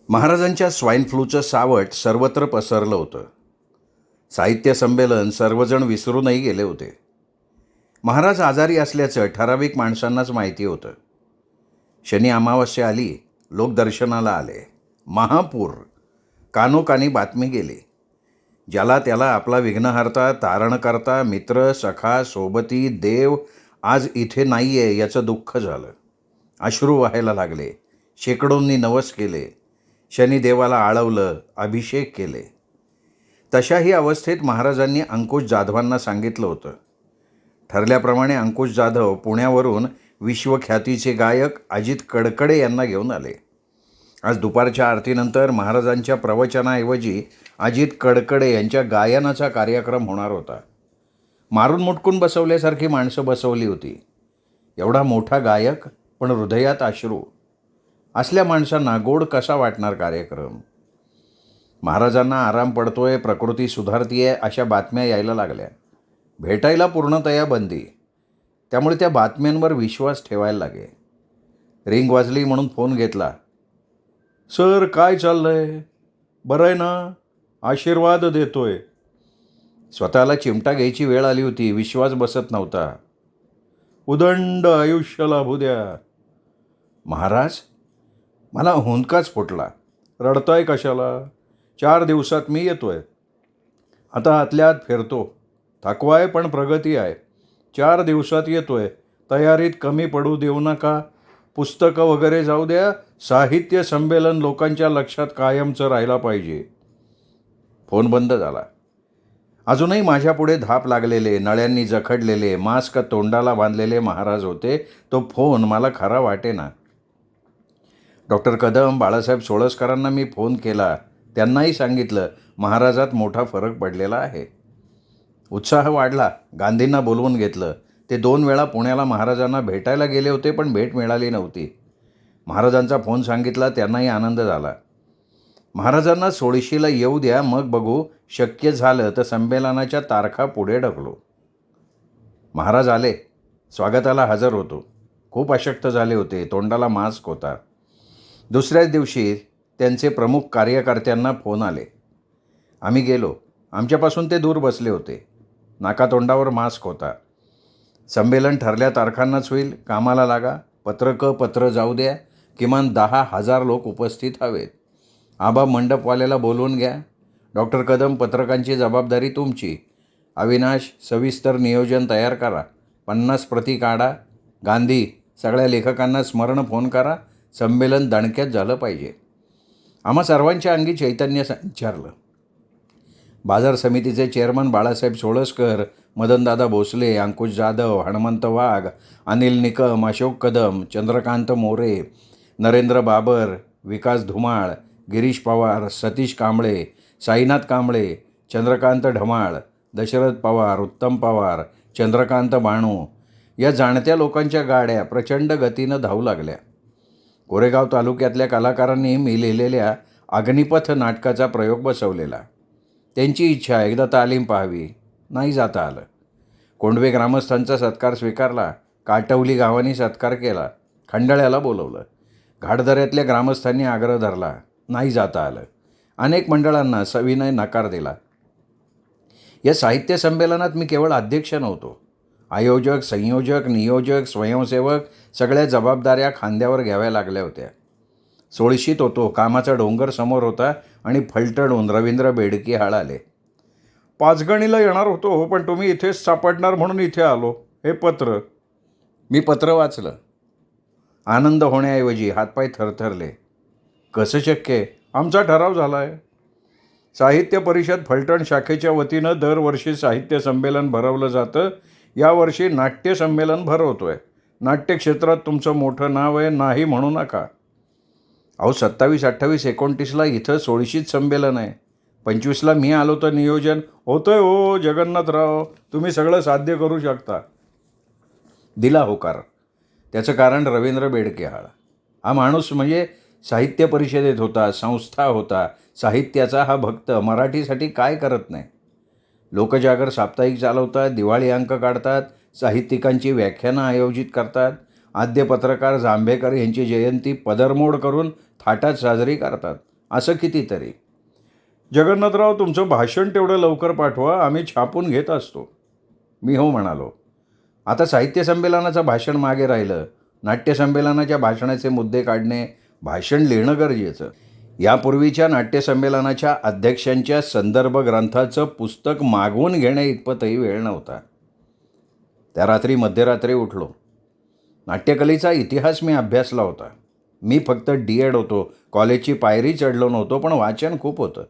महाराजांच्या स्वाईन फ्लूचं सावट सर्वत्र पसरलं होतं. साहित्य संमेलन सर्वजण विसरूनही गेले होते. महाराज आजारी असल्याचं ठराविक माणसांनाच माहिती होतं. शनी अमावस्या आली, लोक दर्शनाला आले. महापूर, कानोकानी बातमी गेली. ज्याला त्याला आपला विघ्नहर्ता, तारणकर्ता, मित्र, सखा, सोबती, देव आज इथे नाही आहे याचं दुःख झालं. अश्रू व्हायला लागले. शेकडोंनी नवस केले. शनिदेवाला आळवलं, अभिषेक केले. तशाही अवस्थेत महाराजांनी अंकुश जाधवांना सांगितलं होतं. ठरल्याप्रमाणे अंकुश जाधव पुण्यावरून विश्वख्यातीचे गायक अजित कडकडे यांना घेऊन आले. आज दुपारच्या आरतीनंतर महाराजांच्या प्रवचनाऐवजी अजित कडकडे यांच्या गायनाचा कार्यक्रम होणार होता. मारून मुटकून बसवल्यासारखी माणसं बसवली होती. एवढा मोठा गायक पण हृदयात अश्रू असल्या माणसांना गोड कसा वाटणार कार्यक्रम? महाराजांना आराम पडतोय, प्रकृती सुधारतीये अशा बातम्या यायला लागल्या. भेटायला पूर्णतया बंदी. त्यामुळे त्या बातम्यांवर विश्वास ठेवायला लागे. रिंग वाजली म्हणून फोन घेतला. सर, काय चाललंय? बरं आहे ना? आशीर्वाद देतोय. स्वतःला चिमटा घ्यायची वेळ आली होती. विश्वास बसत नव्हता. उदंड आयुष्य लाभू द्या. महाराज, मला हुंदकाच फुटला. रडताय कशाला? 4 दिवसात मी येतोय. आता आतल्या आत फिरतो. थकवाय पण प्रगती आहे. 4 दिवसात येतोय. तयारीत कमी पडू देऊ नका. पुस्तकं वगैरे जाऊ द्या. साहित्य संमेलन लोकांच्या लक्षात कायमचं राहायला पाहिजे. फोन बंद झाला. अजूनही माझ्यापुढे धाप लागलेले, नळ्यांनी जखडलेले, मास्क तोंडाला बांधलेले महाराज होते. तो फोन मला खरा वाटेना. डॉक्टर कदम, बाळासाहेब सोळसकरांना मी फोन केला. त्यांनाही सांगितलं महाराजात मोठा फरक पडलेला आहे. उत्साह वाढला. गांधींना बोलवून घेतलं. ते 2 वेळा पुण्याला महाराजांना भेटायला गेले होते, पण भेट मिळाली नव्हती. महाराजांचा फोन सांगितला. त्यांनाही आनंद झाला. महाराजांना 16शीला येऊ द्या, मग बघू. शक्य झालं तर संमेलनाच्या तारखा पुढे ढकलू. महाराज आले. स्वागताला हजर होतो. खूप अशक्त झाले होते. तोंडाला मास्क होता. दुसऱ्याच दिवशी त्यांचे प्रमुख कार्यकर्त्यांना फोन आले. आम्ही गेलो. आमच्यापासून ते दूर बसले होते. नाकातोंडावर मास्क होता. संमेलन ठरल्या तारखांनाच होईल. कामाला लागा. पत्र जाऊ द्या. किमान 10,000 लोक उपस्थित हवेत. आबा मंडपवाल्याला बोलवून घ्या. डॉक्टर कदम, पत्रकांची जबाबदारी तुमची. अविनाश, सविस्तर नियोजन तयार करा. 50 प्रती काढा. गांधी, सगळ्या लेखकांना स्मरण फोन करा. संमेलन दणक्यात झालं पाहिजे. आम्हा सर्वांच्या अंगी चैतन्य संचारलं. बाजार समितीचे चेअरमन बाळासाहेब सोळसकर, मदनदादा भोसले, अंकुश जाधव, हनुमंत वाघ, अनिल निकम, अशोक कदम, चंद्रकांत मोरे, नरेंद्र बाबर, विकास धुमाळ, गिरीश पवार, सतीश कांबळे, साईनाथ कांबळे, चंद्रकांत ढमाळ, दशरथ पवार, उत्तम पवार, चंद्रकांत बाणू या जाणत्या लोकांच्या गाड्या प्रचंड गतीनं धावू लागल्या. कोरेगाव तालुक्यातल्या कलाकारांनी मी लिहिलेल्या अग्निपथ नाटकाचा प्रयोग बसवलेला. त्यांची इच्छा एकदा तालीम पाहावी. नाही जाता आलं. कोंडवे ग्रामस्थांचा सत्कार स्वीकारला. काटवली गावांनी सत्कार केला. खंडाळ्याला बोलवलं. घाटदऱ्यातल्या ग्रामस्थांनी आग्रह धरला. नाही जाता आलं. अनेक मंडळांना सविनय नकार दिला. या साहित्य संमेलनात मी केवळ अध्यक्ष नव्हतो. आयोजक, संयोजक, नियोजक, स्वयंसेवक सगळ्या जबाबदाऱ्या खांद्यावर घ्याव्या लागल्या होत्या. 16शीत होतो. कामाचा डोंगर समोर होता आणि फलटणहून रवींद्र बेडके आले. 5 येणार होतो, पण तुम्ही इथेच सापडणार म्हणून इथे आलो. हे पत्र. मी पत्र वाचलं. आनंद होण्याऐवजी हातपाय थरथरले. कसं शक्य आहे? आमचा ठराव झाला आहे. साहित्य परिषद फलटण शाखेच्या वतीनं दरवर्षी साहित्य संमेलन भरवलं जातं. यावर्षी नाट्य संमेलन भरवतोय. नाट्य क्षेत्रात तुमचं मोठं नाव आहे. नाही म्हणू नका. अहो, 27, 28, 29ला इथं 16शीत संमेलन आहे. 25ला मी आलो तर नियोजन होतंय. हो जगन्नाथराव, तुम्ही सगळं साध्य करू शकता. दिला होकार. त्याचं कारण रवींद्र बेडके. हा माणूस म्हणजे साहित्य परिषदेत होता, संस्था होता, साहित्याचा हा भक्त. मराठीसाठी काय करत नाही. लोकजागर साप्ताहिक चालवतात, दिवाळी अंक काढतात, साहित्यिकांची व्याख्यानं आयोजित करतात. आद्य पत्रकार जांभेकर यांची जयंती पदरमोड करून थाटात साजरी करतात. असं कितीतरी. जगन्नाथराव, तुमचं भाषण तेवढं लवकर पाठवा, आम्ही छापून घेत असतो. मी हो म्हणालो. आता साहित्य संमेलनाचं भाषण मागे राहिलं. नाट्यसंमेलनाच्या भाषणाचे मुद्दे काढणे, भाषण लिहिणं गरजेचं. यापूर्वीच्या नाट्यसंमेलनाच्या अध्यक्षांच्या संदर्भ ग्रंथाचं पुस्तक मागवून घेण्या इतपतही वेळ नव्हता. त्या रात्री मध्यरात्री उठलो. नाट्यकलेचा इतिहास मी अभ्यासला होता. मी फक्त D.Ed होतो, कॉलेजची पायरी चढलो नव्हतो, पण वाचन खूप होतं.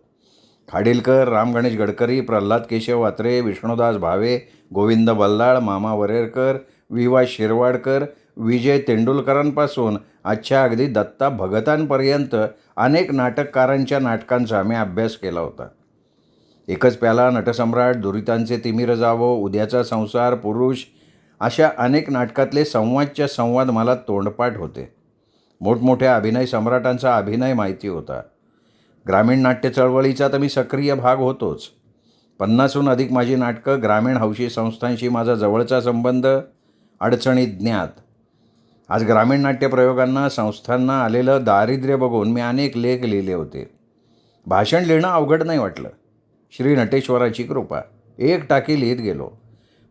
खाडिलकर, राम गणेश गडकरी, प्रल्हाद केशव अत्रे, विष्णुदास भावे, गोविंद बल्लाळ, मामा वरेरकर, वि.वा. शिरवाडकर, विजय तेंडुलकरांपासून आजच्या अगदी दत्ता भगतांपर्यंत अनेक नाटककारांच्या नाटकांचा मी अभ्यास केला होता. एकच प्याला, नटसम्राट, दुरितांचे तिमिर जावो, उद्याचा संसार, पुरुष अशा अनेक नाटकातले संवादच्या संवाद मला तोंडपाठ होते. मोठमोठ्या अभिनय सम्राटांचा अभिनय माहिती होता. ग्रामीण नाट्य चळवळीचा तर मी सक्रिय भाग होतोच. 50हून अधिक माझी नाटकं, ग्रामीण हौशी संस्थांशी माझा जवळचा संबंध, अडचणीत ज्ञात. आज ग्रामीण नाट्यप्रयोगांना, संस्थांना आलेलं दारिद्र्य बघून मी अनेक लेख लिहिले होते. भाषण लिहिणं अवघड नाही वाटलं. श्री नटेश्वराची कृपा. एक टाकी लिहित गेलो.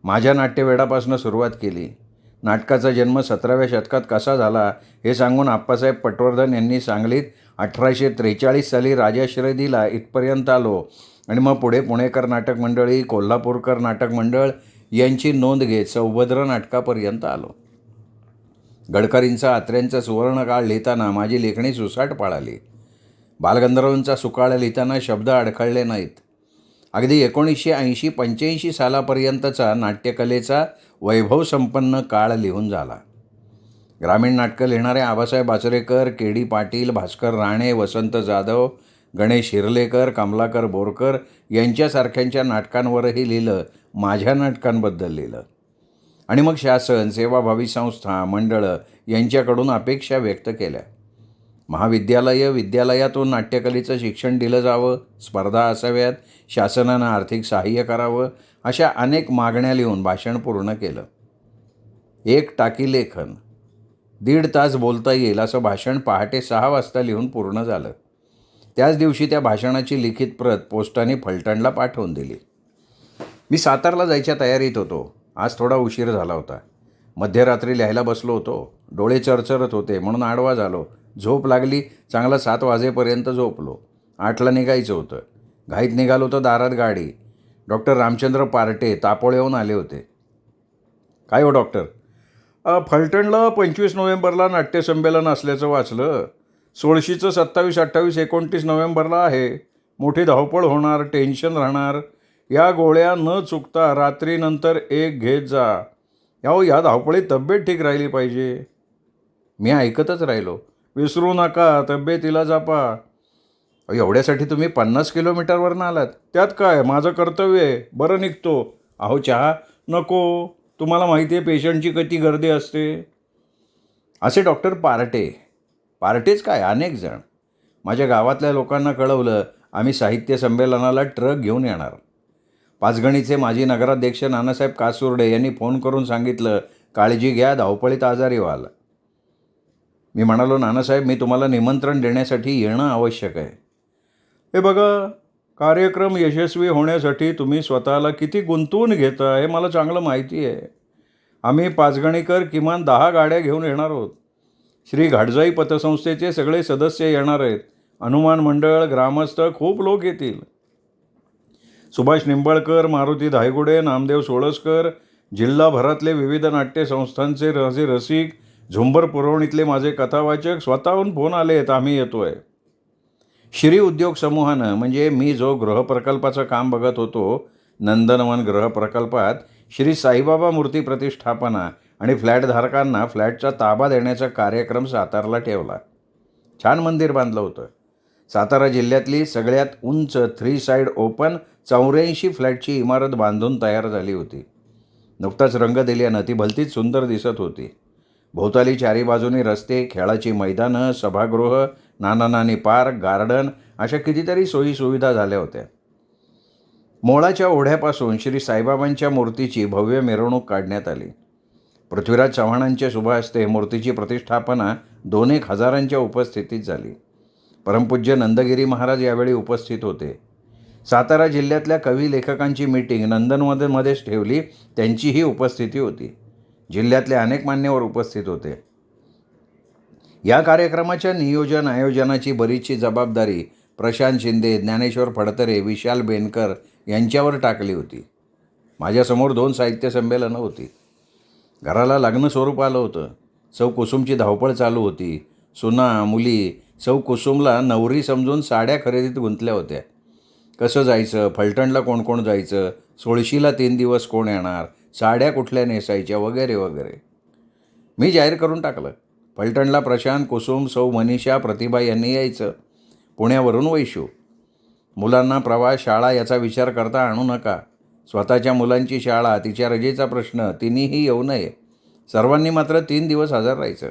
माझ्या नाट्यवेडापासून सुरुवात केली. नाटकाचा जन्म 17व्या शतकात कसा झाला हे सांगून आप्पासाहेब पटवर्धन यांनी सांगलीत 1843 साली राजाश्रय दिला इथपर्यंत आलो आणि मग पुढे पुणेकर नाटक मंडळी, कोल्हापूरकर नाटक मंडळ यांची नोंद घेत सौभद्र नाटकापर्यंत आलो. गडकरींचा, अत्र्यांचा सुवर्णकाळ लिहिताना माझी लेखणी सुसाट पाळाली. बालगंधर्वांचा सुकाळ लिहिताना शब्द अडखळले नाहीत. अगदी 1980-85 सालापर्यंतचा नाट्यकलेचा वैभवसंपन्न काळ लिहून झाला. ग्रामीण नाटकं लिहिणारे आबासाहेब आचरेकर, के.डी. पाटील, भास्कर राणे, वसंत जाधव, गणेश हिरलेकर, कमलाकर बोरकर यांच्यासारख्यांच्या नाटकांवरही लिहिलं, माझ्या नाटकांबद्दल लिहिलं. आणि मग शासन, सेवाभावी संस्था, मंडळं यांच्याकडून अपेक्षा व्यक्त केल्या. विद्यालयातून नाट्यकलेचं शिक्षण दिलं जावं, स्पर्धा असाव्यात, शासनानं आर्थिक सहाय्य करावं, अशा अनेक मागण्या लिहून भाषण पूर्ण केलं. एक टाकी लेखन, 1.5 तास बोलता येईल असं भाषण पहाटे 6 वाजता लिहून पूर्ण झालं. त्याच दिवशी त्या भाषणाची लिखित प्रत पोस्टाने फलटणला पाठवून दिली. मी सातारला जायच्या तयारीत होतो. आज थोडा उशीर झाला होता. मध्यरात्री लिहायला बसलो होतो. डोळे चरचरत होते म्हणून आडवा झालो. झोप लागली. चांगला 7 वाजेपर्यंत झोपलो. 8ला निघायचं होतं. घाईत निघालो तर दारात गाडी. डॉक्टर रामचंद्र पार्टे तापोळेहून आले होते. काय हो डॉक्टर? फलटणला 25 नोव्हेंबरला नाट्यसंमेलन असल्याचं वाचलं. 16चं 27, 28, 29 नोव्हेंबरला आहे. मोठी धावपळ होणार, टेन्शन राहणार. या गोळ्या न चुकता रात्रीनंतर एक घेत जा. या धावपळीत तब्येत ठीक राहिली पाहिजे. मी ऐकतच राहिलो. विसरू नका, तब्येतीला जपा. एवढ्यासाठी तुम्ही 50 किलोमीटरवरनं आलात? त्यात काय, माझं कर्तव्य आहे. बरं निघतो. अहो चहा? नको. तुम्हाला माहिती आहे पेशंटची किती गर्दी असते. असे डॉक्टर पार्टेच काय, अनेक जण. माझ्या गावातल्या लोकांना कळवलं आम्ही साहित्य संमेलनाला ट्रक घेऊन येणार. पाचगणीचे माजी नगराध्यक्ष नानासाहेब कासुर्डे यांनी फोन करून सांगितलं, काळजी घ्या, धावपळीत आजारी व्हाल. मी म्हणालो, नानासाहेब मी तुम्हाला निमंत्रण देण्यासाठी येणं आवश्यक आहे. हे बघा, कार्यक्रम यशस्वी होण्यासाठी तुम्ही स्वतःला किती गुंतवून घेता हे मला चांगलं माहिती आहे. आम्ही पाचगणीकर किमान 10 गाड्या घेऊन येणार आहोत. श्री घाटजाई पतसंस्थेचे सगळे सदस्य येणार आहेत. हनुमान मंडळ, ग्रामस्थ, खूप लोक येतील. सुभाष निंबाळकर, मारुती धायगुडे, नामदेव सोळसकर, जिल्हाभरातले विविध नाट्य संस्थांचे रसिक, झुंबर पुरवणीतले माझे कथावाचक स्वतःहून फोन आले आहेत, आम्ही येतो आहे. श्री उद्योग समूहानं, म्हणजे मी जो गृहप्रकल्पाचं काम बघत होतो, नंदनवन गृहप्रकल्पात श्री साईबाबा मूर्ती प्रतिष्ठापना आणि फ्लॅटधारकांना फ्लॅटचा ताबा देण्याचा कार्यक्रम सातारला ठेवला. छान मंदिर बांधलं होतं. सातारा जिल्ह्यातली सगळ्यात उंच 3 साईड ओपन 84 फ्लॅटची इमारत बांधून तयार झाली होती. नुकताच रंग दिल्यानं ती भलतीच सुंदर दिसत होती. भोवताली चारी बाजूनी रस्ते, खेळाची मैदानं, सभागृह, नाना पार्क, गार्डन अशा कितीतरी सोयीसुविधा झाल्या होत्या. मोळाच्या ओढ्यापासून श्री साईबाबांच्या मूर्तीची भव्य मिरवणूक काढण्यात आली. पृथ्वीराज चव्हाणांच्या शुभ हस्ते मूर्तीची प्रतिष्ठापना 2-1 हजारांच्या उपस्थितीत झाली. परमपूज्य नंदगिरी महाराज यावेळी उपस्थित होते. सातारा जिल्ह्यातल्या कवी लेखकांची मीटिंग नंदनवनमध्येच ठेवली, त्यांचीही उपस्थिती होती. जिल्ह्यातले अनेक मान्यवर उपस्थित होते. या कार्यक्रमाच्या नियोजन आयोजनाची बरीचशी जबाबदारी प्रशांत शिंदे, ज्ञानेश्वर फडतरे, विशाल बेनकर यांच्यावर टाकली होती. माझ्यासमोर 2 साहित्य संमेलनं होती. घराला लग्न स्वरूप आलं होतं. सौ कुसुमची धावपळ चालू होती. सुना, मुली सौ कुसुमला नवरी समजून साड्या खरेदीत गुंतल्या होत्या. कसं जायचं, फलटणला कोण कोण जायचं, सोळशीला 3 दिवस कोण येणार, साड्या कुठल्या नेसायच्या वगैरे वगैरे. मी जाहीर करून टाकलं. फलटणला प्रशांत, कुसुम, सौ मनीषा, प्रतिभा यांनी यायचं. पुण्यावरून वैशू. मुलांना प्रवास, शाळा याचा विचार करता आणू नका. स्वतःच्या मुलांची शाळा, तिच्या रजेचा प्रश्न, तिन्हीही येऊ नये. सर्वांनी मात्र 3 दिवस हजर राहायचं.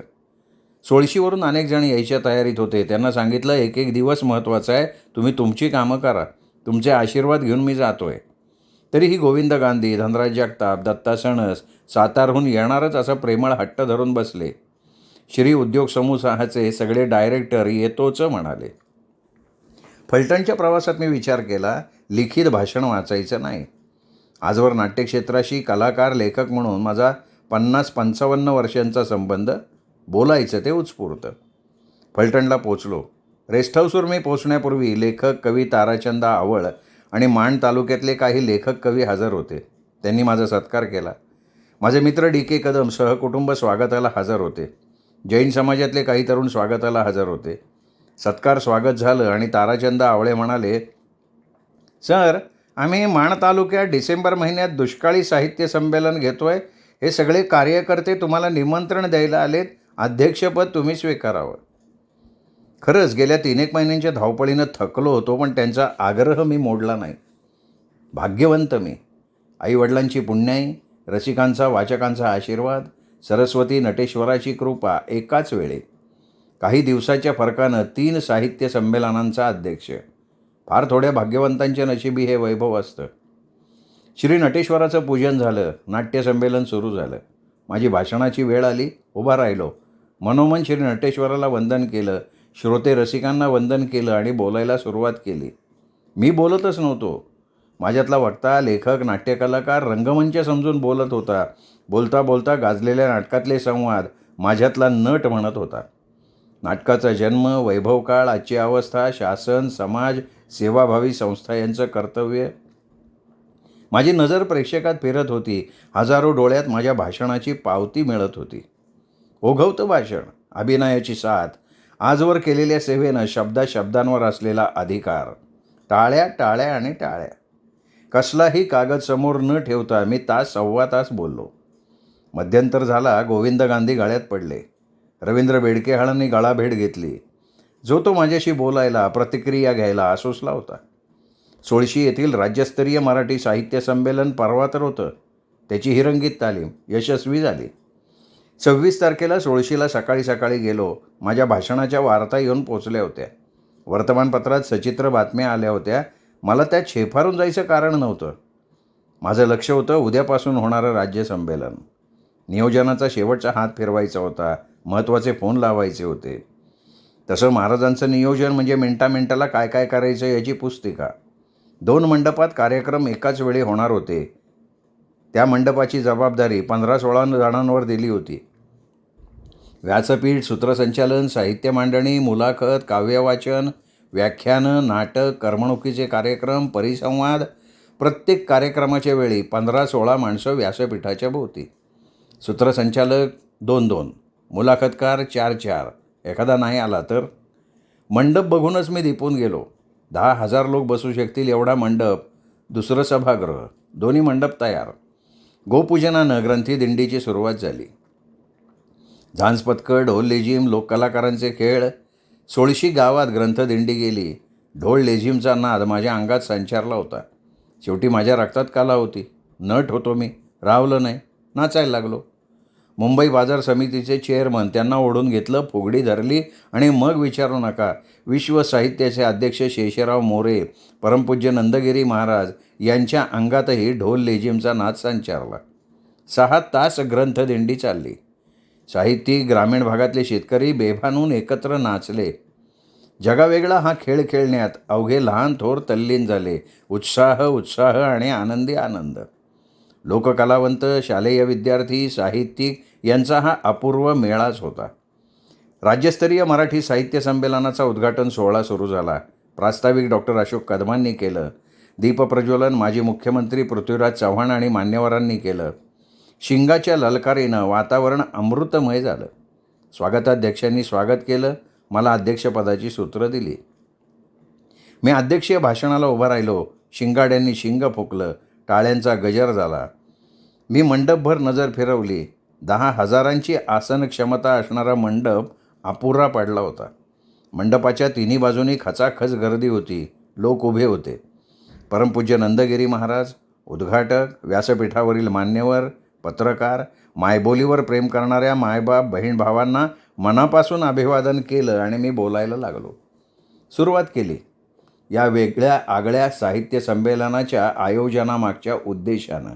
सोळशीवरून अनेक जण यायच्या तयारीत होते. त्यांना सांगितलं, एक एक दिवस महत्त्वाचा आहे, तुम्ही तुमची कामं करा, तुमचे आशीर्वाद घेऊन मी जातोय. तरीही गोविंद गांधी, धनराज जगताप, दत्ता सणस सातारहून येणारच असा प्रेमळ हट्ट धरून बसले. श्री उद्योग समूहाचे सगळे डायरेक्टर येतोच म्हणाले. फलटणच्या प्रवासात मी विचार केला, लिखित भाषण वाचायचं नाही. आजवर नाट्यक्षेत्राशी कलाकार लेखक म्हणून माझा 50-55 वर्षांचा संबंध, बोलायचं ते उत्स्फूर्त. फलटणला पोचलो. रेस्ट हाऊसवर मी पोचण्यापूर्वी लेखक कवी ताराचंद आवळ आणि माण तालुक्यातले काही लेखक कवी हजर होते. त्यांनी माझा सत्कार केला. माझे मित्र DK कदम सहकुटुंब स्वागताला हजर होते. जैन समाजातले काही तरुण स्वागताला हजर होते. सत्कार स्वागत झालं आणि ताराचंद आवळे म्हणाले, सर, आम्ही माण तालुक्यात डिसेंबर महिन्यात दुष्काळी साहित्य संमेलन घेतोय. हे सगळे कार्यकर्ते तुम्हाला निमंत्रण द्यायला आलेत. अध्यक्षपद तुम्ही स्वीकारावं. खरंच गेल्या 3-1 महिन्यांच्या धावपळीनं थकलो होतो, पण त्यांचा आग्रह मी मोडला नाही. भाग्यवंत मी. आईवडिलांची पुण्याई, रसिकांचा वाचकांचा आशीर्वाद, सरस्वती नटेश्वराची कृपा एकाच वेळी. काही दिवसाच्या फरकानं 3 साहित्य संमेलनांचा अध्यक्ष. फार थोड्या भाग्यवंतांच्या नशिबी हे वैभव असतं. श्री नटेश्वराचं पूजन झालं. नाट्यसंमेलन सुरू झालं. माझी भाषणाची वेळ आली. उभा राहिलो. मनोमन श्री नटेश्वराला वंदन केलं. श्रोते रसिकांना वंदन केलं आणि बोलायला सुरुवात केली. मी बोलतच नव्हतो. माझ्यातला वक्ता, लेखक, नाट्यकलाकार रंगमंच समजून बोलत होता. बोलता बोलता गाजलेल्या नाटकातले संवाद माझ्यातला नट म्हणत होता. नाटकाचा जन्म, वैभवकाळ, आजची अवस्था, शासन, समाज, सेवाभावी संस्था यांचं कर्तव्य. माझी नजर प्रेक्षकात फिरत होती. हजारो डोळ्यात माझ्या भाषणाची पावती मिळत होती. ओघवतं भाषण, अभिनयाची साथ, आजवर केलेल्या सेवेनं शब्दांवर असलेला अधिकार. टाळ्या टाळ्या आणि टाळ्या. कसलाही कागद समोर न ठेवता मी सव्वा तास बोललो. मध्यंतर झाला. गोविंद गांधी गळ्यात पडले. रवींद्र बेडकेहाळांनी गळाभेट घेतली. जो तो माझ्याशी बोलायला, प्रतिक्रिया घ्यायला आसुसला होता. सोळशी येथील राज्यस्तरीय मराठी साहित्य संमेलन परवा तर होतं. त्याची ही रंगीत तालीम यशस्वी झाली. 26 तारखेला सोळशीला सकाळी सकाळी गेलो. माझ्या भाषणाच्या वार्ता येऊन पोचल्या होत्या. वर्तमानपत्रात सचित्र बातम्या आल्या होत्या. मला त्यात छेफारून जायचं कारण नव्हतं. माझं लक्ष होतं उद्यापासून होणारं राज्य संमेलन. नियोजनाचा शेवटचा हात फिरवायचा होता. महत्त्वाचे फोन लावायचे होते. तसं महाराजांचं नियोजन म्हणजे मिनटाला काय काय करायचं याची पुस्तिका. 2 मंडपात कार्यक्रम एकाच वेळी होणार होते. त्या मंडपाची जबाबदारी 15-16 जणांवर दिली होती. व्यासपीठ, सूत्रसंचालन, साहित्य मांडणी, मुलाखत, काव्यवाचन, व्याख्यानं, नाटक, करमणुकीचे कार्यक्रम, परिसंवाद. प्रत्येक कार्यक्रमाच्या वेळी 15-16 माणसं व्यासपीठाच्या भोवती. सूत्रसंचालक 2-2, मुलाखतकार 4-4. एखादा नाही आला तर. मंडप बघूनच मी दिपून गेलो. 10,000 लोक बसू शकतील एवढा मंडप. दुसरं सभागृह. दोन्ही मंडप तयार. गोपूजनानं ग्रंथीदिंडीची सुरुवात झाली. झांज पथकं, ढोल लेझिम, लोककलाकारांचे खेळ. सोळशी गावात ग्रंथदिंडी गेली. ढोल लेझिमचा नाद माझ्या अंगात संचारला होता. शेवटी माझ्या रक्तात कला होती. नट होतो मी. रावलं नाही. नाचायला लागलो. मुंबई बाजार समितीचे चेअरमन, त्यांना ओढून घेतलं, फुगडी धरली आणि मग विचारू नका, विश्व साहित्याचे अध्यक्ष शेषराव मोरे, परमपूज्य नंदगिरी महाराज यांच्या अंगातही ढोल लेझिमचा नाद संचारला. 6 तास ग्रंथदिंडी चालली. साहित्यिक, ग्रामीण भागातले शेतकरी बेभान होऊन एकत्र नाचले. जगावेगळा हा खेळ खेळण्यात अवघे लहान थोर तल्लीन झाले. उत्साह उत्साह आणि आनंदी आनंद. लोककलावंत, शालेय विद्यार्थी, साहित्यिक यांचा हा अपूर्व मेळाच होता. राज्यस्तरीय मराठी साहित्य संमेलनाचा उद्घाटन सोहळा सुरू झाला. प्रास्ताविक डॉक्टर अशोक कदमांनी केलं. दीपप्रज्वलन माजी मुख्यमंत्री पृथ्वीराज चव्हाण आणि मान्यवरांनी केलं. शिंगाच्या ललकारीनं वातावरण अमृतमय झालं. स्वागताध्यक्षांनी स्वागत केलं. मला अध्यक्षपदाची सूत्रं दिली. मी अध्यक्षीय भाषणाला उभा राहिलो. शिंगाड्यांनी शिंग फुकलं. टाळ्यांचा गजर झाला. मी मंडपभर नजर फिरवली. 10,000ची आसन क्षमता असणारा मंडप अपुरा पडला होता. मंडपाच्या तिन्ही बाजूनी खचाखच गर्दी होती. लोक उभे होते. परमपूज्य नंदगिरी महाराज, उद्घाटक, व्यासपीठावरील मान्यवर, पत्रकार, मायबोलीवर प्रेम करणाऱ्या मायबाप बहीण भावांना मनापासून अभिवादन केलं आणि मी बोलायला लागलो. सुरुवात केली. या वेगळ्या आगळ्या साहित्य संमेलनाच्या आयोजनामागच्या उद्देशानं.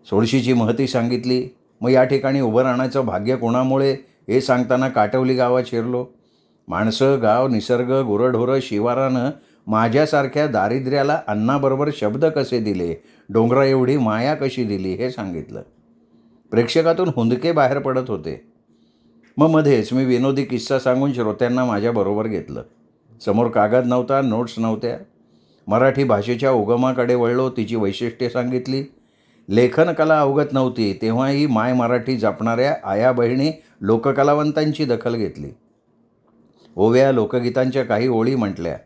सोळशीची महती सांगितली. मग या ठिकाणी उभं राहण्याचं भाग्य कोणामुळे हे सांगताना काटवली गावात शिरलो. माणसं, गाव, निसर्ग, गुरंढोरं, शिवारानं माझ्यासारख्या दारिद्र्याला अन्नाबरोबर शब्द कसे दिले, डोंगरा एवढी माया कशी दिली हे सांगितलं. प्रेक्षकातून हुंदके बाहेर पडत होते. मग मध्येच मी विनोदी किस्सा सांगून श्रोत्यांना माझ्याबरोबर घेतलं. समोर कागद नव्हता, नोट्स नव्हत्या. मराठी भाषेच्या उगमाकडे वळलो. तिची वैशिष्ट्ये सांगितली. लेखनकला अवगत नव्हती तेव्हाही माय मराठी जपणाऱ्या आया बहिणी लोककलावंतांची दखल घेतली. ओव्या, लोकगीतांच्या काही ओळी म्हटल्या.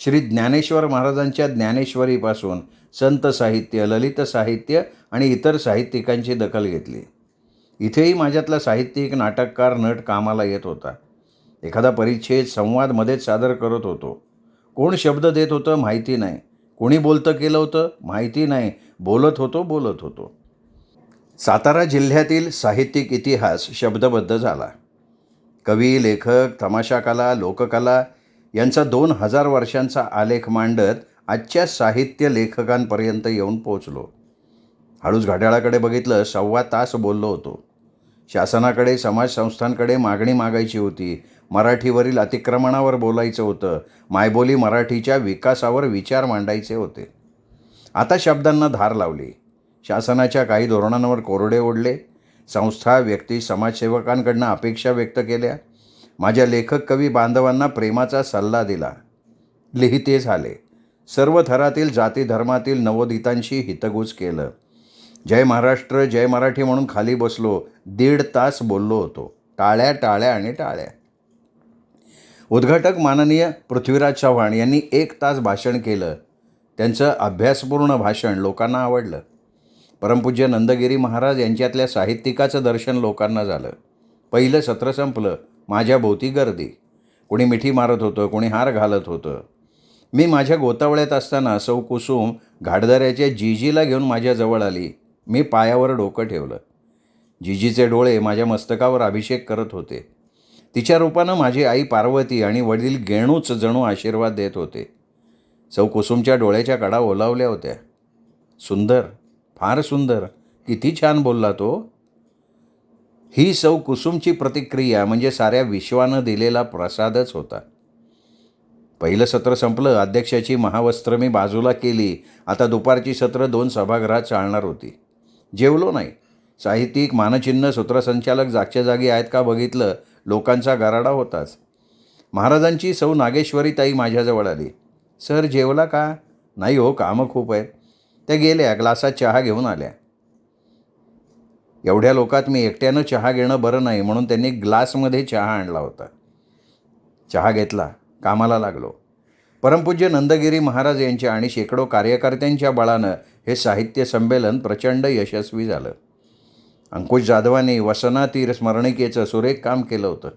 श्री ज्ञानेश्वर महाराजांच्या ज्ञानेश्वरीपासून संत साहित्य, ललित साहित्य आणि इतर साहित्यिकांची दखल घेतली. इथेही माझ्यातला साहित्यिक, नाटककार, नट कामाला येत होता. एखादा परिच्छेद, संवाद मध्येच सादर करत होतो. कोण शब्द देत होतं माहिती नाही. कोणी बोलतं केलं होतं माहिती नाही. बोलत होतो. सातारा जिल्ह्यातील साहित्यिक इतिहास शब्दबद्ध झाला. कवी, लेखक, तमाशा कला, लोककला यांचा 2000 वर्षांचा आलेख मांडत आजच्या साहित्य लेखकांपर्यंत येऊन पोचलो. हळूच घड्याळाकडे बघितलं. 1.25 तास बोललो होतो. शासनाकडे, समाज संस्थांकडे मागणी मागायची होती. मराठीवरील अतिक्रमणावर बोलायचं होतं. मायबोली मराठीच्या विकासावर विचार मांडायचे होते. आता शब्दांना धार लावली. शासनाच्या काही धोरणांवर कोरडे ओढले. संस्था, व्यक्ती, समाजसेवकांकडनं अपेक्षा व्यक्त केल्या. माझ्या लेखक कवी बांधवांना प्रेमाचा सल्ला दिला. लिहिते झाले. सर्व थरातील जाती धर्मातील नवोदितांशी हितगुज केलं. जय महाराष्ट्र, जय मराठी म्हणून खाली बसलो. 1.5 तास बोललो होतो. टाळ्या टाळ्या आणि टाळ्या. उद्घाटक माननीय पृथ्वीराज चव्हाण यांनी 1 तास भाषण केलं. त्यांचं अभ्यासपूर्ण भाषण लोकांना आवडलं. परमपूज्य नंदगिरी महाराज यांच्यातल्या साहित्यिकाचं दर्शन लोकांना झालं. पहिलं सत्र संपलं. माझ्या भोवती गर्दी. कोणी मिठी मारत होतं, कोणी हार घालत होतं. मी माझ्या गोतावळ्यात असताना सौ कुसुम घाटदऱ्याच्या जीजीला घेऊन माझ्याजवळ आली. मी पायावर डोकं ठेवलं. जीजीचे डोळे माझ्या मस्तकावर अभिषेक करत होते. तिच्या रूपानं माझी आई पार्वती आणि वडील गेणूच जणू आशीर्वाद देत होते. सौ कुसुमच्या डोळ्याच्या कडा ओलावल्या होत्या. सुंदर, फार सुंदर, किती छान बोलला तो. ही सौ कुसुमची प्रतिक्रिया म्हणजे साऱ्या विश्वानं दिलेला प्रसादच होता. पहिलं सत्र संपलं. अध्यक्षाची महावस्त्र मी बाजूला केली. आता दुपारची सत्र 2 सभागृहात चालणार होती. जेवलो नाही. साहित्यिक, मानचिन्ह, सूत्रसंचालक जागच्या जागी आहेत का बघितलं. लोकांचा गराडा होताच. महाराजांची सौ नागेश्वरीताई माझ्याजवळ आली. सर जेवला का? नाही हो, कामं खूप आहेत. त्या गेल्या ग्लासात चहा घेऊन आल्या. एवढ्या लोकात मी एकट्यानं चहा घेणं बरं नाही म्हणून त्यांनी ग्लासमध्ये चहा आणला होता. चहा घेतला. कामाला लागलो. परमपूज्य नंदगिरी महाराज यांच्या आणि शेकडो कार्यकर्त्यांच्या बळानं हे साहित्य संमेलन प्रचंड यशस्वी झालं. अंकुश जाधवांनी वसना तीर स्मरणिकेचं सुरेख काम केलं होतं.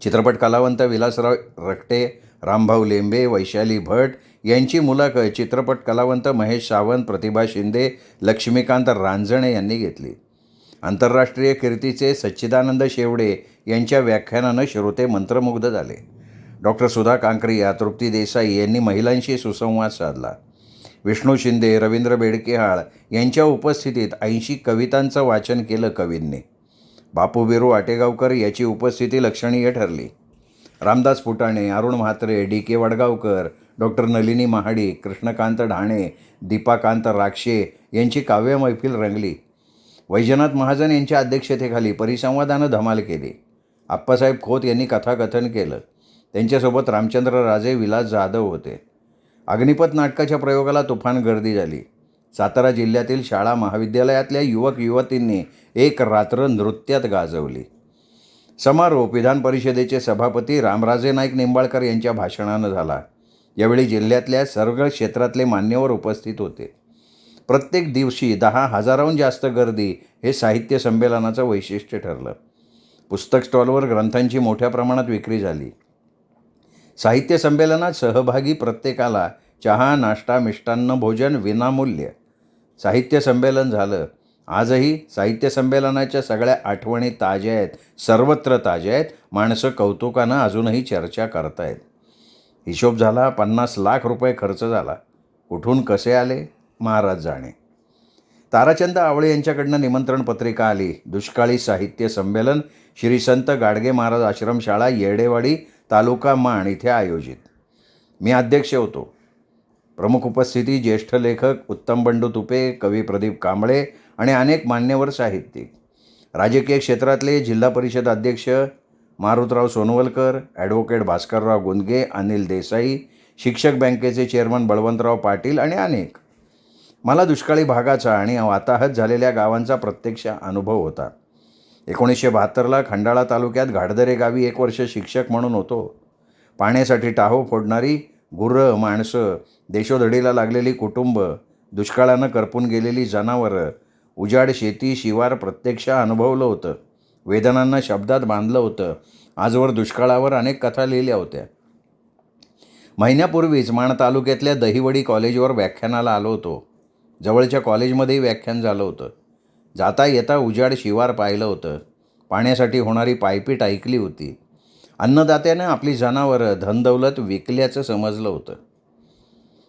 चित्रपट कलावंत विलासराव रकटे, रामभाऊ लेंबे, वैशाली भट यांची मुलाखत चित्रपट कलावंत महेश सावंत, प्रतिभा शिंदे, लक्ष्मीकांत रांजणे यांनी घेतली. आंतरराष्ट्रीय कीर्तीचे सच्चिदानंद शेवडे यांच्या व्याख्यानानं श्रोते मंत्रमुग्ध झाले. डॉक्टर सुधा कांकरिया, तृप्ती देसाई यांनी महिलांशी सुसंवाद साधला. विष्णू शिंदे, रवींद्र बेडकेहाळ यांच्या उपस्थितीत 80 कवितांचं वाचन केलं कवींनी. बापू बिरू आटेगावकर याची उपस्थिती लक्षणीय ठरली. रामदास फुटाणे, अरुण म्हात्रे, डी के वडगावकर, डॉक्टर नलिनी महाडिक, कृष्णकांत ढाणे, दीपाकांत राक्षे यांची काव्य मैफिल रंगली. वैजनाथ महाजन यांच्या अध्यक्षतेखाली परिसंवादानं धमाल केली. आप्पासाहेब खोत यांनी कथाकथन केलं. त्यांच्यासोबत रामचंद्र राजे, विलास जाधव होते. अग्निपथ नाटकाच्या प्रयोगाला तुफान गर्दी झाली. सातारा जिल्ह्यातील शाळा महाविद्यालयातल्या युवक युवतींनी एक रात्र नृत्यात गाजवली. समारोप विधान परिषदेचे सभापती रामराजे नाईक निंबाळकर यांच्या भाषणानं झाला. यावेळी जिल्ह्यातल्या सर्व क्षेत्रातले मान्यवर उपस्थित होते. प्रत्येक दिवशी 10,000हून जास्त गर्दी हे साहित्य संमेलनाचं वैशिष्ट्य ठरलं. पुस्तक स्टॉलवर ग्रंथांची मोठ्या प्रमाणात विक्री झाली. साहित्य संमेलनात सहभागी प्रत्येकाला चहा, नाश्ता, मिष्टान्न भोजन विनामूल्य. साहित्य संमेलन झालं. आजही साहित्य संमेलनाच्या सगळ्या आठवणी ताज्या आहेत, सर्वत्र ताज्या आहेत. माणसं कौतुकानं अजूनही चर्चा करतायत. हिशोब झाला, 50 लाख रुपये खर्च झाला. कुठून कसे आले महाराज जाणे. ताराचंद आवळे यांच्याकडनं निमंत्रण पत्रिका आली. दुष्काळी साहित्य संमेलन श्री संत गाडगे महाराज आश्रमशाळा, येडेवाडी, तालुका माण इथे आयोजित. मी अध्यक्ष होतो. प्रमुख उपस्थिती ज्येष्ठ लेखक उत्तम बंडू तुपे, कवी प्रदीप कांबळे आणि अनेक मान्यवर साहित्यिक. राजकीय क्षेत्रातले जिल्हा परिषद अध्यक्ष मारुतराव सोनवलकर, ॲडव्होकेट भास्करराव गुंदगे, अनिल देसाई, शिक्षक बँकेचे चेअरमन बळवंतराव पाटील आणि अनेक. मला दुष्काळी भागाचा आणि वाताहत झालेल्या गावांचा प्रत्यक्ष अनुभव होता. 1972ला खंडाळा तालुक्यात घाडदरे गावी 1 वर्ष शिक्षक म्हणून होतो. पाण्यासाठी टाहो फोडणारी गुरं, माणसं, देशोधडीला लागलेली कुटुंब, दुष्काळानं करपून गेलेली जनावरं, उजाड शेती, शिवार प्रत्यक्ष अनुभवलं होतं. वेदनांना शब्दात बांधलं होतं. आजवर दुष्काळावर अनेक कथा लिहिल्या होत्या. महिन्यापूर्वीच माण तालुक्यातल्या दहिवडी कॉलेजवर व्याख्यानाला आलो होतो. जवळच्या कॉलेजमध्येही व्याख्यान झालं होतं. जाता येता उजाड शिवार पाहिलं होतं. पाण्यासाठी होणारी पायपीट ऐकली होती. अन्नदात्यानं आपली जनावरं धनदौलत विकल्याचं समजलं होतं.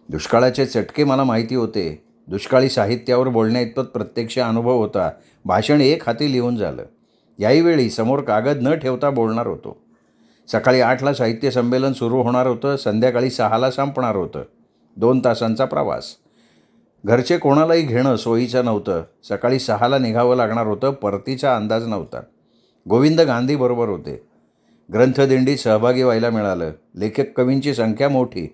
दुष्काळाचे चटके मला माहिती होते. दुष्काळी साहित्यावर बोलण्याइतपत प्रत्यक्ष अनुभव होता. भाषण एक हाती लिहून झालं. याहीवेळी समोर कागद न ठेवता बोलणार होतो. सकाळी 8ला साहित्य संमेलन सुरू होणार होतं. संध्याकाळी 6ला संपणार होतं. 2 तासांचा प्रवास. घरचे कोणालाही घेणं सोयीचं नव्हतं. सकाळी 6ला निघावं लागणार होतं. परतीचा अंदाज नव्हता. गोविंद गांधी बरोबर होते. ग्रंथदिंडीत सहभागी व्हायला मिळालं. लेखक कवींची संख्या मोठी.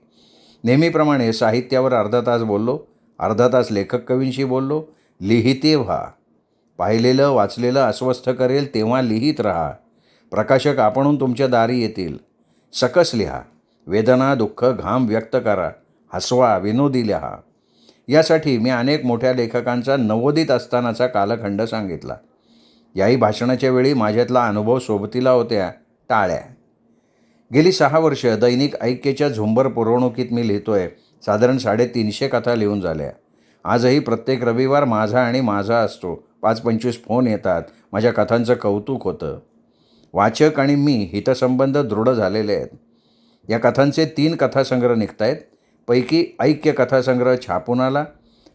नेहमीप्रमाणे साहित्यावर अर्धा तास बोललो. अर्धा तास लेखक कवींशी बोललो. लिहिते व्हा. पाहिलेलं वाचलेलं अस्वस्थ करेल तेव्हा लिहित राहा. प्रकाशक आपणहून तुमच्या दारी येतील. सकस लिहा. वेदना, दुःख, घाम व्यक्त करा. हसवा, विनोदी लिहा. यासाठी मी अनेक मोठ्या लेखकांचा नवोदित असतानाचा कालखंड सांगितला. याही भाषणाच्या वेळी माझ्यातला अनुभव सोबतीला होत्या. टाळ्या. गेली 6 वर्ष दैनिक ऐक्यच्या झुंबर पुरवणुकीत मी लिहितोय. साधारण 350 कथा लिहून झाल्या. आजही प्रत्येक रविवार माझा आणि माझा असतो. 5-25 फोन येतात. माझ्या कथांचं कौतुक होतं. वाचक आणि मी हितसंबंध दृढ झालेले आहेत. या कथांचे 3 कथासंग्रह निघत आहेत. पैकी ऐक्य कथासंग्रह छापून आला.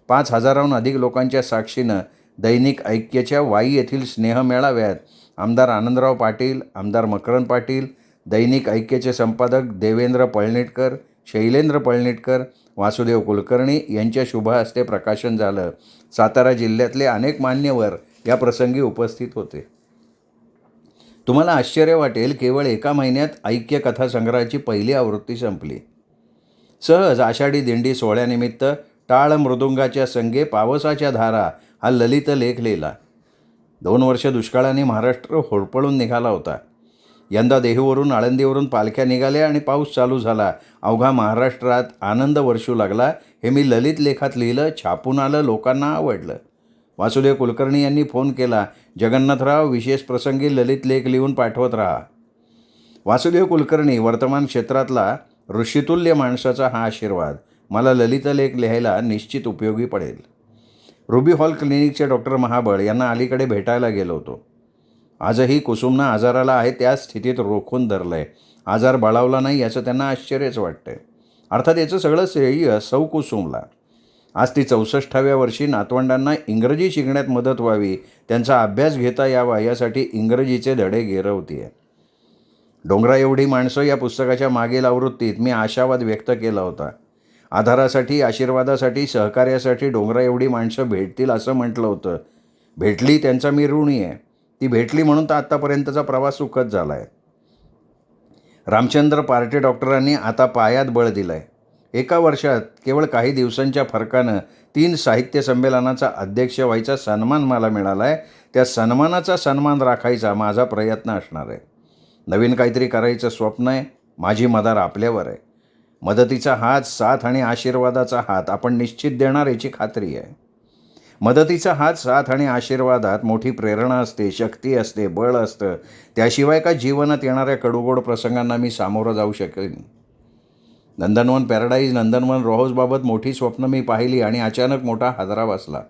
5,000हून अधिक लोकांच्या साक्षीनं दैनिक ऐक्यच्या वाई येथील स्नेहमेळाव्यात आमदार आनंदराव पाटील, आमदार मकरंद पाटील, दैनिक ऐक्यचे संपादक देवेंद्र पळणिटकर, शैलेंद्र पळणिटकर, वासुदेव कुलकर्णी यांच्या शुभ हस्ते प्रकाशन झालं. सातारा जिल्ह्यातले अनेक मान्यवर या प्रसंगी उपस्थित होते. तुम्हाला आश्चर्य वाटेल, केवळ 1 महिन्यात ऐक्य कथासंग्रहाची पहिली आवृत्ती संपली. सहज आषाढी दिंडी सोहळ्यानिमित्त टाळ मृदुंगाच्या संगे पावसाच्या धारा हा ललित लेख लिहिला. 2 वर्ष दुष्काळाने महाराष्ट्र होरपळून निघाला होता. यंदा देहूवरून, आळंदीवरून पालख्या निघाल्या आणि पाऊस चालू झाला. अवघा महाराष्ट्रात आनंद वर्षू लागला. हे मी ललित लेखात लिहिलं. छापून आलं. लोकांना आवडलं. वासुदेव कुलकर्णी यांनी फोन केला. जगन्नाथराव, विशेष प्रसंगी ललित लेख लिहून पाठवत राहा. वासुदेव कुलकर्णी वर्तमान क्षेत्रातला ऋषितुल्य माणसाचा हा आशीर्वाद मला ललित लेख लिहायला निश्चित उपयोगी पडेल. रुबी हॉल क्लिनिकचे डॉक्टर महाबळ यांना अलीकडे भेटायला गेलो होतो. आजही कुसुमनं आजाराला आहे त्या स्थितीत रोखून धरलं आहे. आजार बळावला नाही याचं त्यांना आश्चर्यच वाटतंय. अर्थात याचं सगळं श्रेय सौ कुसुमला. आज ती 64व्या वर्षी नातवंडांना इंग्रजी शिकण्यात मदत व्हावी, त्यांचा अभ्यास घेता यावा यासाठी इंग्रजीचे धडे गिरवते. डोंगरा एवढी माणसं या पुस्तकाच्या मागील आवृत्तीत मी आशावाद व्यक्त केला होता. आधारासाठी, आशीर्वादासाठी, सहकार्यासाठी डोंगरा एवढी माणसं भेटतील असं म्हटलं होतं. भेटली त्यांचा मी ऋणी आहे. ती भेटली म्हणून तर आत्तापर्यंतचा प्रवास सुखद झाला आहे. रामचंद्र पार्टे डॉक्टरांनी आता पायात बळ दिलं आहे. एका वर्षात केवळ काही दिवसांच्या फरकानं 3 साहित्य संमेलनाचा अध्यक्ष व्हायचा सन्मान मला मिळाला आहे. त्या सन्मानाचा सन्मान राखायचा माझा प्रयत्न असणार आहे. नवीन काहीतरी करायचं स्वप्न आहे. माझी मदार आपल्यावर आहे. मदतीचा हात, साथ आणि आशीर्वादाचा हात आपण निश्चित देणार याची खात्री आहे. मदतीचा हात, साथ आणि आशीर्वादात मोठी प्रेरणा असते, शक्ती असते, बळ असतं. त्याशिवाय का जीवनात येणाऱ्या कडूगोड प्रसंगांना मी सामोरं जाऊ शकेन. नंदनवन पॅराडाईज, नंदनवन रोहोजबाबत मोठी स्वप्न मी पाहिली आणि अचानक मोठा हादरा बसला.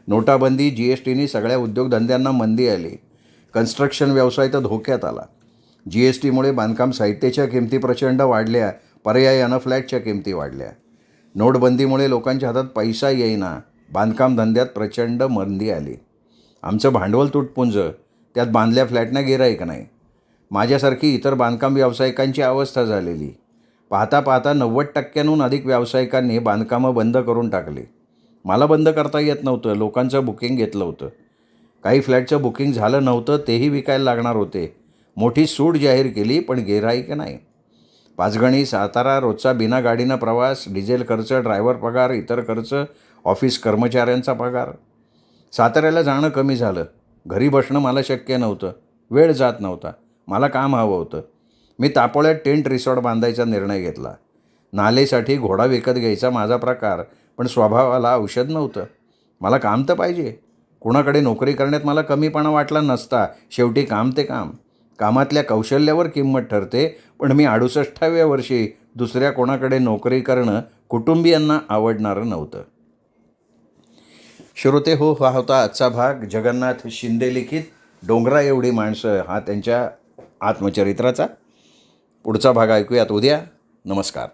नोटाबंदी, GSTनी सगळ्या उद्योगधंद्यांना मंदी आली. कन्स्ट्रक्शन व्यवसाय तर धोक्यात आला. GSTमुळे बांधकाम साहित्याच्या किमती प्रचंड वाढल्या. पर्यायानं फ्लॅटच्या किमती वाढल्या. नोटबंदीमुळे लोकांच्या हातात पैसा येईना. बांधकाम धंद्यात प्रचंड मंदी आली. आमचं भांडवल तुटपुंज, त्यात बांधल्या फ्लॅटना गिऱ्हाईक नाही. माझ्यासारखी इतर बांधकाम व्यावसायिकांची अवस्था झालेली. पाहता पाहता 90% अधिक व्यावसायिकांनी बांधकामं बंद करून टाकली. मला बंद करता येत नव्हतं. लोकांचं बुकिंग घेतलं होतं. काही फ्लॅटचं बुकिंग झालं नव्हतं, तेही विकायला लागणार होते. मोठी सूट जाहीर केली, पण गिऱ्हाईक नाही. पाचगणी, सातारा, रोजचा बिना गाडीनं प्रवास, डिझेल खर्च, ड्रायव्हर पगार, इतर खर्च, ऑफिस कर्मचाऱ्यांचा पगार. साताऱ्याला जाणं कमी झालं. घरी बसणं मला शक्य नव्हतं. वेळ जात नव्हता. मला काम हवं होतं. मी तापोळ्यात टेंट रिसॉर्ट बांधायचा निर्णय घेतला. नालेसाठी घोडा विकत घ्यायचा माझा प्रकार, पण स्वभावाला औषध नव्हतं. मला काम तर पाहिजे. कुणाकडे नोकरी करण्यात मला कमीपणा वाटला नसता. शेवटी काम ते काम. कामातल्या कौशल्यावर किंमत ठरते. पण मी 68व्या वर्षी दुसऱ्या कोणाकडे नोकरी करणं कुटुंबियांना आवडणारं नव्हतं. श्रोते हो, हा होता आजचा भाग जगन्नाथ शिंदे लिखित डोंगरा एवढी माणसं हा त्यांच्या आत्मचरित्राचा. पुढचा भाग ऐकूयात उद्या. नमस्कार.